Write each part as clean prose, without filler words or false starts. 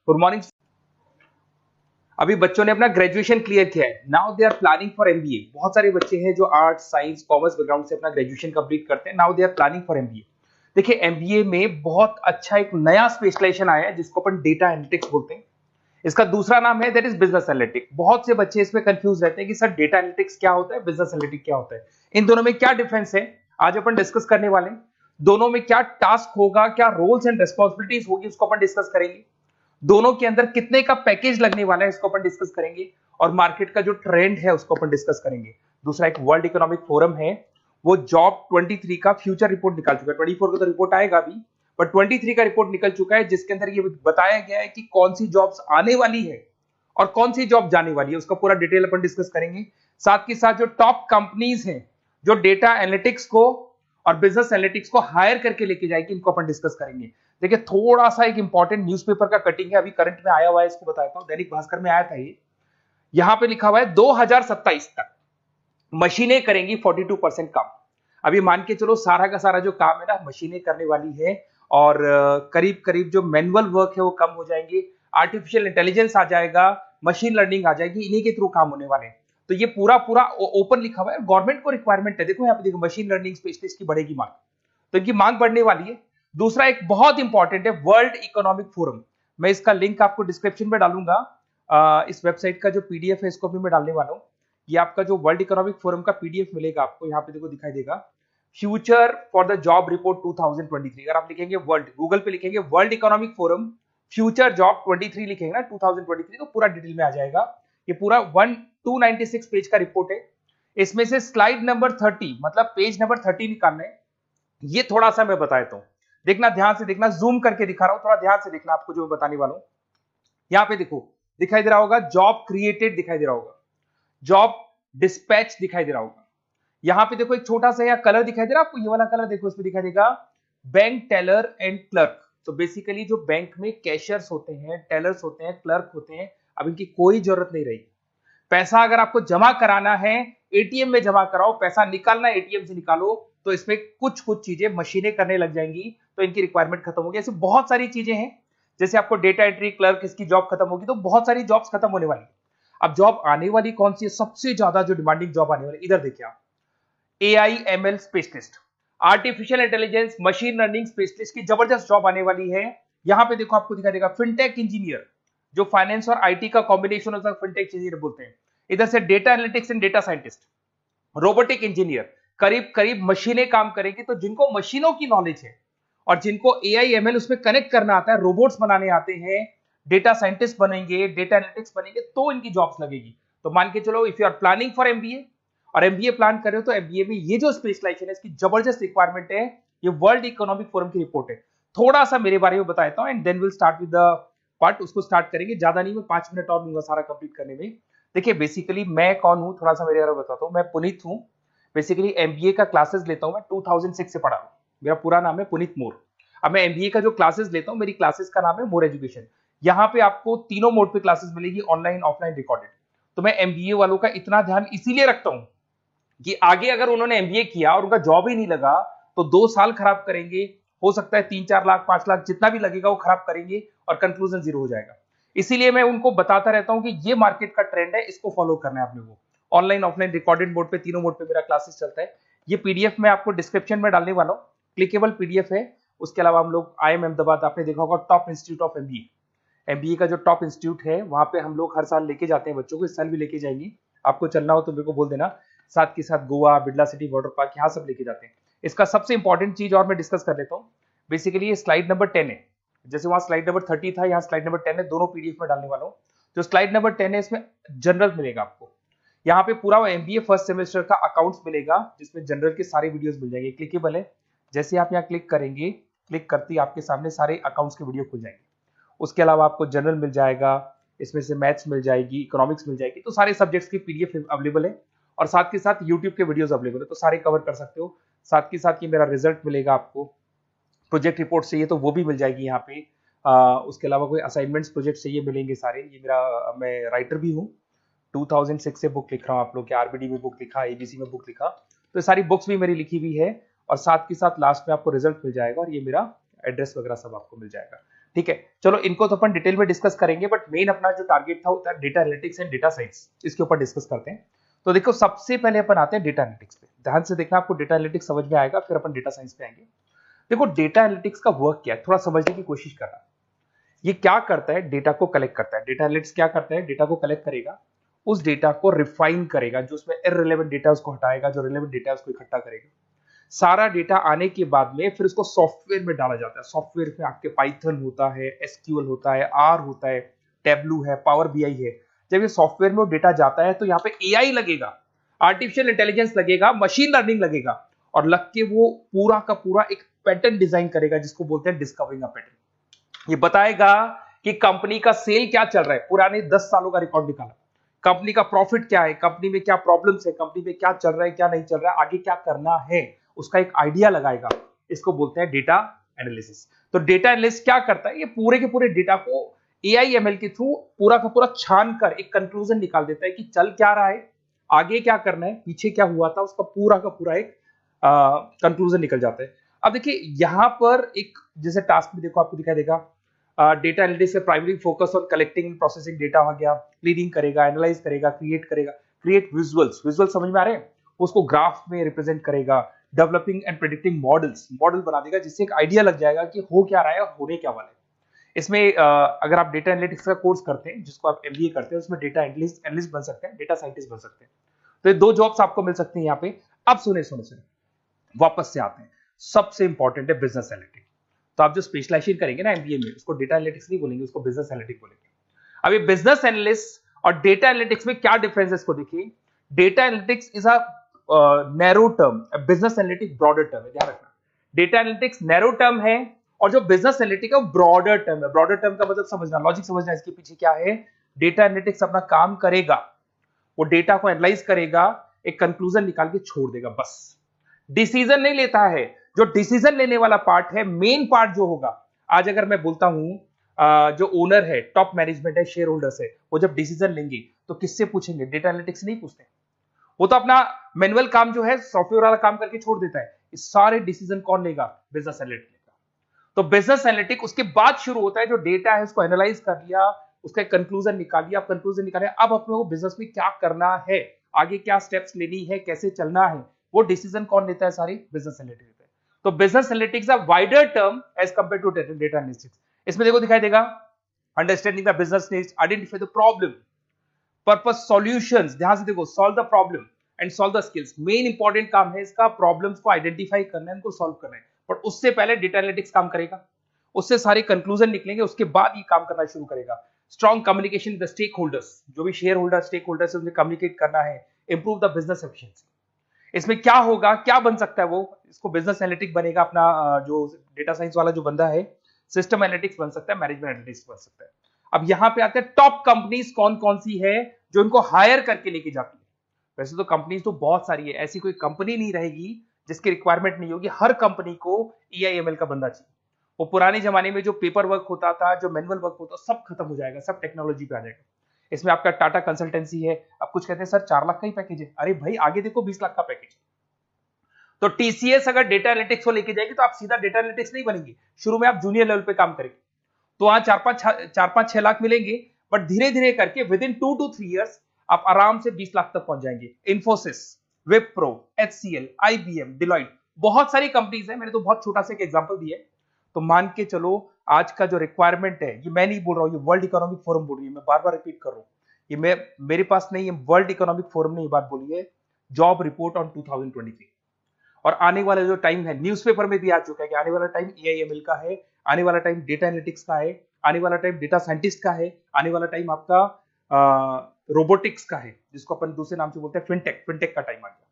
Good morning. अभी बच्चों ने अपना ग्रेजुएशन क्लियर किया है, now they are planning for MBA. बहुत सारे बच्चे हैं जो आर्ट्स, साइंस, कॉमर्स बैकग्राउंड से अपना ग्रेजुएशन कंप्लीट करते हैं, now they are planning for MBA. देखिए एमबीए में बहुत अच्छा एक नया स्पेशलाइजेशन आया है जिसको अपन डेटा एनालिटिक्स बोलते हैं। इसका दूसरा नाम है दैट इज बिजनेस एनालिटिक्स। बहुत से बच्चे इसमें कंफ्यूज रहते हैं कि सर डेटा एनालिटिक्स क्या होता है, बिजनेस एनालिटिक्स क्या होता है, इन दोनों में क्या डिफरेंस है, आज अपन डिस्कस करने वाले हैं। दोनों में क्या टास्क होगा, क्या रोल्स एंड रिस्पॉन्सिबिलिटीज होगी, उसको अपन डिस्कस करेंगे। दोनों के अंदर कितने का पैकेज लगने वाला है इसको अपन डिस्कस करेंगे, और मार्केट का जो ट्रेंड है उसको अपन डिस्कस करेंगे। दूसरा एक वर्ल्ड इकोनॉमिक फोरम है, वो जॉब 23 का फ्यूचर रिपोर्ट निकाल चुका है। 24 का तो रिपोर्ट आएगा अभी, बट 23 का रिपोर्ट निकल चुका है जिसके अंदर ये बताया गया है कि कौन सी जॉब्स आने वाली है और कौन सी जॉब जाने वाली है, उसका पूरा डिटेल अपन डिस्कस करेंगे। साथ के साथ जो टॉप कंपनीज हैं जो डेटा एनालिटिक्स को और बिजनेस एनालिटिक्स को हायर करके लेके जाएगी, इनको अपन डिस्कस करेंगे। देखिए थोड़ा सा एक इंपॉर्टेंट न्यूज़पेपर का कटिंग है, अभी करंट में आया हुआ है, इसको बताता हूं। दैनिक भास्कर में आया था ये, यहां पे लिखा हुआ है 2027 तक मशीनें करेंगी 42% काम। अभी मान के चलो सारा का सारा जो काम है ना मशीनें करने वाली है, और करीब करीब जो मैनुअल वर्क है वो कम हो जाएंगे, आर्टिफिशियल इंटेलिजेंस आ जाएगा, मशीन लर्निंग आ जाएगी, इन्हीं के थ्रू काम होने वाले हैं। तो ये पूरा पूरा ओपन लिखा हुआ है, गवर्नमेंट को रिक्वायरमेंट है। देखो यहाँ पे देखो, मशीन लर्निंग स्पेशलिस्ट की बढ़ेगी मांग, तो इनकी मांग बढ़ने वाली है। दूसरा एक बहुत इंपॉर्टेंट है वर्ल्ड इकोनॉमिक फोरम, मैं इसका लिंक आपको डिस्क्रिप्शन में डालूंगा। इस वेबसाइट का जो पीडीएफ है इसको भी मैं डालने वाला हूँ। ये आपका जो वर्ल्ड इकोनॉमिक फोरम का पीडीएफ मिलेगा आपको, यहाँ पे देखो दिखाई देगा, future for the job report 2023। अगर आप लिखेंगे वर्ल्ड, गूगल पे लिखेंगे world Economic forum future job 23 लिखेंगे ना 2023, तो पूरा डिटेल में आ जाएगा। ये पूरा 296 पेज का रिपोर्ट है। इसमें से स्लाइड नंबर 30 मतलब पेज नंबर 30 निकालना है। ये थोड़ा सा मैं बता देता हूं, देखना ध्यान से देखना, जूम करके दिखा रहा हूं, थोड़ा ध्यान से देखना आपको जो मैं बताने वाला हूं। यहां पे देखो दिखाई दे रहा होगा जॉब क्रिएटेड, दिखाई दे रहा होगा जॉब डिस्पैच, दिखाई दे रहा होगा। यहां पे देखो एक छोटा सा यहाँ कलर दिखाई दे रहा है आपको, ये वाला कलर देखो, इसमें दिखाई देगा बैंक टेलर एंड क्लर्क। तो बेसिकली जो बैंक में कैशियर्स होते हैं, टेलर्स होते हैं, क्लर्क होते हैं, अब इनकी कोई जरूरत नहीं रही। पैसा अगर आपको जमा कराना है एटीएम में जमा कराओ, पैसा निकालना एटीएम से निकालो, तो इसमें कुछ कुछ चीजें मशीनें करने लग जाएंगी, तो इनकी रिक्वायरमेंट खत्म होगी। ऐसे बहुत सारी चीजें हैं, जैसे आपको डेटा एंट्री क्लर्क, इसकी जॉब खत्म होगी, तो बहुत सारी जॉब्स खत्म होने वाली। अब जॉब आने वाली कौन सी है, सबसे ज्यादा जो डिमांडिंग जॉब आने वाली, इधर देखिए आप, AI ML specialist, artificial intelligence machine learning specialist की जबरदस्त जॉब आने वाली है। यहां पे देखो आपको दिखाई देगा फिनटेक इंजीनियर, जो फाइनेंस और आईटी का कॉम्बिनेशन होता है, फिनटेक इंजीनियर बोलते हैं। इधर से data analytics and data scientist, robotic engineer, करीब करीब मशीनें काम करेंगी। तो जिनको मशीनों की नॉलेज है और जिनको एआई एमएल उसमें कनेक्ट करना आता है, रोबोट्स बनाने आते हैं, डेटा साइंटिस्ट बनेंगे, डेटा एनालिटिक्स बनेंगे, तो इनकी जॉब्स लगेगी। तो मान के चलो if you are planning for MBA और एमबीए प्लान कर रहे हो, तो एमबीए में ये जो स्पेशलाइजेशन है इसकी जबरदस्त रिक्वायरमेंट है। ये वर्ल्ड इकोनॉमिक फोरम की रिपोर्ट है। थोड़ा सा मेरे बारे में बताता हूं and then will start with the part. उसको स्टार्ट करेंगे, ज्यादा नहीं, मैं 5 मिनट और लूंगा सारा कंप्लीट करने में। देखिए बेसिकली मैं कौन हूं, थोड़ा सा मेरे बारे में बताता हूं। मैं पुनीत हूं, बेसिकली एमबीए का क्लासेस लेता हूं, मैं 2006 से पढ़ा हूं। मेरा पूरा नाम है पुनीत मोर। अब मैं एमबीए का जो क्लासेस लेता हूं, मेरी क्लासेस का नाम है मोर एजुकेशन। यहाँ पे आपको तीनों मोड पे क्लासेस मिलेगी, ऑनलाइन, ऑफलाइन, रिकॉर्डेड। तो मैं एमबीए वालों का इतना ध्यान इसीलिए रखता हूं कि आगे अगर उन्होंने एमबीए किया और उनका जॉब ही नहीं लगा, तो 2 साल खराब करेंगे, हो सकता है 3-4 लाख 5 लाख जितना भी लगेगा वो खराब करेंगे और कंक्लूजन जीरो हो जाएगा। इसीलिए मैं उनको बताता रहता हूं कि ये मार्केट का ट्रेंड है, इसको फॉलो करना है आपने को। ऑनलाइन, ऑफलाइन, रिकॉर्डेड मोड पे, तीनों मोड पे मेरा क्लासेस चलता है। ये पीडीएफ मैं आपको डिस्क्रिप्शन में डालने वाला हूँ, क्लिकेबल पीडीएफ है। उसके अलावा हम लोग आईएम अहमदाबाद, आपने देखा होगा top institute of MBA, MBA का जो टॉप इंस्टीट्यूट है, वहां पे हम लोग हर साल लेके जाते हैं बच्चों को, इस साल भी लेके जाएंगे। आपको चलना हो तो मेरे को बोल देना। साथ के साथ Goa, Birla city, water park, यहाँ सब लेके जाते हैं। इसका सबसे इंपॉर्टेंट चीज और मैं डिस्कस कर लेता हूँ। बेसिकली ये स्लाइड नंबर 10 है, जैसे वहां स्लाइड नंबर 30 था, यहाँ स्लाइड नंबर 10 है, दोनों पीडीएफ में डालने वाला हूँ। जो स्लाइड नंबर 10 है इसमें जनरल मिलेगा आपको। यहाँ पे पूरा एमबीए फर्स्ट सेमेस्टर का अकाउंट्स मिलेगा, जिसमें जनरल के सारे वीडियोस मिल जाएंगे, क्लिकेबल है। जैसे आप यहाँ क्लिक करेंगे, क्लिक करते ही आपके सामने सारे अकाउंट्स के वीडियो खुल जाएंगे। उसके अलावा आपको जनरल मिल जाएगा, इसमें से मैथ्स मिल जाएगी, इकोनॉमिक्स मिल जाएगी, तो सारे सब्जेक्ट्स की पीडीएफ अवेलेबल है। और साथ के साथ यूट्यूब के वीडियोस अवेलेबल है, तो सारे कवर कर सकते हो। साथ के साथ ये मेरा रिजल्ट मिलेगा आपको, प्रोजेक्ट रिपोर्ट चाहिए तो वो भी मिल जाएगी यहाँ पे। उसके अलावा कोई असाइनमेंट्स, प्रोजेक्ट चाहिए, मिलेंगे सारे। ये मेरा, मैं राइटर भी हूँ, 2006 से बुक लिख रहा हूँ। आप लोग के आरबीडी में बुक लिखा, एबीसी में बुक लिखा, तो सारी बुक्स भी मेरी लिखी हुई है। और साथ के साथ लास्ट में आपको रिजल्ट मिल जाएगा, और ये मेरा एड्रेस वगैरह सब आपको मिल जाएगा। ठीक है, चलो इनको तो अपन डिटेल में डिस्कस करेंगे, बट मेन अपना जो टारगेट था वो था data analytics and data science, इसके ऊपर डिस्कस करते हैं। तो देखो सबसे पहले अपन आते हैं डेटा एनालिटिक्स पे, ध्यान से देखना, आपको डेटा एनालिटिक्स समझ में आएगा, फिर अपन डेटा साइंस पे आएंगे। देखो डेटा एनालिटिक्स का वर्क क्या है, थोड़ा समझने की कोशिश करना। ये क्या करता है, डेटा को कलेक्ट करता है। डेटा एनालिटिक्स क्या करता है, डेटा को कलेक्ट करेगा, उस डेटा को रिफाइन करेगा, जो उसमें इररिलेवेंट डेटा उसको हटाएगा, जो रिलेवेंट डेटा उसको इकट्ठा करेगा। सारा डेटा आने के बाद में फिर उसको सॉफ्टवेयर में डाला जाता है। सॉफ्टवेयर में आपके पाइथन होता है, एसक्यूएल होता है, आर होता है, टेबलू है, पावर बीआई है। जब ये सॉफ्टवेयर में डेटा जाता है तो यहाँ पे एआई लगेगा, आर्टिफिशियल इंटेलिजेंस लगेगा, मशीन लर्निंग लगेगा, और लग के वो पूरा का पूरा एक पैटर्न डिजाइन करेगा, जिसको बोलते हैं डिस्कवरिंग अ पैटर्न। ये बताएगा कि कंपनी का सेल क्या चल रहा है, पुराने 10 सालों का रिकॉर्ड निकाला, कंपनी का प्रॉफिट क्या है, कंपनी में क्या प्रॉब्लम्स है, कंपनी में क्या चल रहा है, क्या नहीं चल रहा है, आगे क्या करना है, उसका एक आइडिया लगाएगा। इसको बोलते हैं डेटा एनालिसिस। तो डेटा एनालिस्ट क्या करता है, ये पूरे के पूरे डेटा को एआईएमएल के थ्रू पूरा का पूरा छान कर एक कंक्लूजन निकाल देता है कि चल क्या रहा है, आगे क्या करना है, पीछे क्या हुआ था, उसका पूरा का पूरा एक कंक्लूजन निकल जाता है। अब देखिए यहां पर एक जैसे टास्क में देखो आपको दिखाई देगा, डेटा एनालिटिक्स से primary focus on collecting and processing data हो गया, क्लीनिंग करेगा, एनालाइज करेगा, क्रिएट करेगा, क्रिएट विजुअल्स, विजुअल समझ में आ रहे हैं, उसको ग्राफ में रिप्रेजेंट करेगा, developing and predicting models, model बना देगा जिससे एक आइडिया लग जाएगा कि हो क्या रहा है और होने क्या वाला है। इसमें अगर आप डेटा एनालिटिक्स का कोर्स करते हैं, जिसको आप एमबीए करते हैं, उसमें डेटा एनालिस्ट बन सकते हैं, डेटा साइंटिस्ट बन सकते हैं। तो ये दो जॉब्स आपको मिल सकती हैं यहाँ पे। अब सुने सुने सुने वापस से आते हैं, सबसे इंपॉर्टेंट है बिजनेस एनालिटिक्स। तो आप जो स्पेशलाइजेशन करेंगे ना एमबीए में, उसको डेटा एनालिटिक्स नहीं बोलेंगे, उसको बिजनेस एनालिटिक्स बोलेंगे। अब ये बिजनेस एनालिस्ट और डेटा एनालिटिक्स में क्या डिफरेंस है इसको देखिए। Data analytics is a narrow term, business analytics broader term है, ध्यान रखना। डेटा एनालिटिक्स नैरो टर्म है और जो बिजनेस एनालिटिक्स है वो ब्रॉडर टर्म है। ब्रॉडर टर्म का मतलब समझना, लॉजिक समझना, इसके पीछे क्या है। डेटा एनालिटिक्स अपना काम करेगा, वो डेटा को एनालाइज करेगा, एक कंक्लूजन निकाल के छोड़ देगा, बस। डिसीजन नहीं लेता है। जो डिसीजन लेने वाला पार्ट है, मेन पार्ट जो होगा, आज अगर मैं बोलता हूं जो ओनर है, टॉप मैनेजमेंट है, शेयर होल्डर्स है, वो जब डिसीजन लेंगे तो किससे पूछेंगे, डेटा एनालिटिक्स नहीं पूछते। वो तो अपना मैनुअल काम जो है, सॉफ्टवेयर वाला काम करके छोड़ देता है। इस सारे डिसीजन कौन लेगा, बिजनेस एनालिटिक्स लेगा। तो बिजनेस एनालिटिक्स उसके बाद शुरू होता है, जो डेटा है उसको एनालाइज कर लिया, उसका एक कंक्लूजन निकाल लिया, कंक्लूजन निकाले, अब अपने को बिजनेस में क्या करना है, आगे क्या स्टेप्स लेनी है, कैसे चलना है, वो डिसीजन कौन लेता है, सारी बिजनेस एनालिटिक्स लेता है। तो business analytics a wider term as compare to data analytics. इसमें देखो दिखाई देगा, understanding the business needs, identify the problem, purpose, solutions, ध्यान से देखो, solve the problem and solve the skills. Main important काम है इसका, प्रॉब्लम्स को आइडेंटिफाई करना है, उनको सॉल्व करना है, पर उससे पहले डेटा एनालिटिक्स काम करेगा, उससे सारे कंक्लूजन निकलेंगे, उसके बाद ये काम करना शुरू करेगा। Strong communication with the stakeholders, जो भी शेयर होल्डर स्टेक होल्डर से उन्हें कम्युनिकेट करना है, इंप्रूव द बिजनेस एफिशिएंसी। इसमें क्या होगा, क्या बन सकता है, वो इसको बिजनेस एनालिटिक्स बनेगा अपना, जो डेटा साइंस वाला जो बंदा है, सिस्टम एनालिटिक्स बन सकता है, मैनेजमेंट एनालिटिक्स बन सकता है। अब यहां पे आते हैं टॉप कंपनीज कौन कौन सी है जो इनको हायर करके लेके जाती है। वैसे तो कंपनीज तो बहुत सारी है, ऐसी कोई कंपनी नहीं रहेगी जिसकी रिक्वायरमेंट नहीं होगी, हर कंपनी को ईआईएमएल का बंदा चाहिए। वो पुराने जमाने में जो पेपर वर्क होता था, जो मैनुअल वर्क होता, सब खत्म हो जाएगा, सब टेक्नोलॉजी पे आ जाएगा। इसमें आपका टाटा कंसल्टेंसी है, अब कुछ कहते हैं सर 4 लाख का ही पैकेज है, अरे भाई आगे देखो 20 लाख का पैकेज। तो टीसीएस अगर डेटा एनालिटिक्स को लेके जाएगी तो आप सीधा डेटा एनालिटिक्स नहीं बनेंगे, शुरू में आप जूनियर लेवल पे काम करेंगे, तो वहां 4-5-6 लाख मिलेंगे, बट धीरे धीरे करके विद इन 2 to 3 years आप आराम से 20 लाख तक पहुंच जाएंगे। Infosys, Wipro, HCL, IBM, Deloitte, बहुत सारी कंपनीज है, मैंने तो बहुत छोटा सा एक एग्जांपल दिया है। तो मान के चलो आज का जो रिक्वायरमेंट है, ये मैं नहीं बोल रहा हूं, ये वर्ल्ड इकोनॉमिक फोरम बोल रही है, मैं बार बार रिपीट कर रहा हूं, ये मैं मेरे पास नहीं, ये वर्ल्ड इकोनॉमिक फोरम ने ये बात बोली है, जॉब रिपोर्ट ऑन 2023। और आने वाला जो टाइम है, न्यूज़पेपर में भी आ चुका है कि आने वाला टाइम एआईएमएल का है, आने वाला टाइम डेटा एनालिटिक्स का है, आने वाला टाइम डेटा साइंटिस्ट का है, आने वाला टाइम आपका रोबोटिक्स का है, जिसको अपन दूसरे नाम से बोलते हैं फिनटेक, फिनटेक का टाइम आ गया,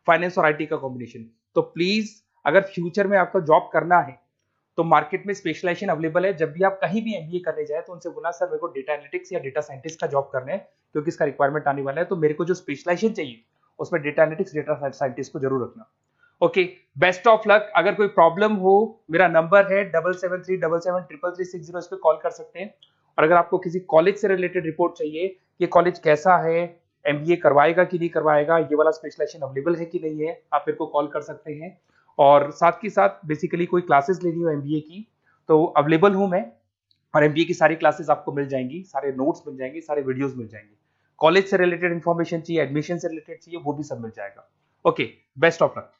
फाइनेंस और आईटी का कॉम्बिनेशन। तो प्लीज अगर फ्यूचर में आपको जॉब करना है तो मार्केट में स्पेशलाइजेशन अवेलेबल है। जब भी आप कहीं भी एमबीए करने जाए तो उनसे बोला सर मेरे को डेटा एनालिटिक्स या डेटा साइंटिस्ट का जॉब करना है, क्योंकि इसका रिक्वायरमेंट आने वाला है, तो मेरे को जो स्पेशलाइजेशन चाहिए उसमें डेटा एनालिटिक्स, डेटा साइंटिस्ट को जरूर रखना। Okay, best of luck. अगर कोई प्रॉब्लम हो, मेरा नंबर है 7737733360, इस पे कॉल कर सकते हैं। और अगर आपको किसी कॉलेज से रिलेटेड रिपोर्ट चाहिए, ये कॉलेज कैसा है, एमबीए करवाएगा कि नहीं करवाएगा, ये वाला स्पेशलाइजेशन अवेलेबल है कि नहीं है, आप मेरे को कॉल कर सकते हैं। और साथ के साथ बेसिकली कोई क्लासेस लेनी हो एमबीए की तो अवेलेबल हूं मैं, और एमबीए की सारी क्लासेस आपको मिल जाएंगी, सारे नोट्स मिल जाएंगे, सारे वीडियोस मिल जाएंगे। कॉलेज से रिलेटेड इन्फॉर्मेशन चाहिए, एडमिशन से रिलेटेड चाहिए, वो भी सब मिल जाएगा। Okay, best of luck.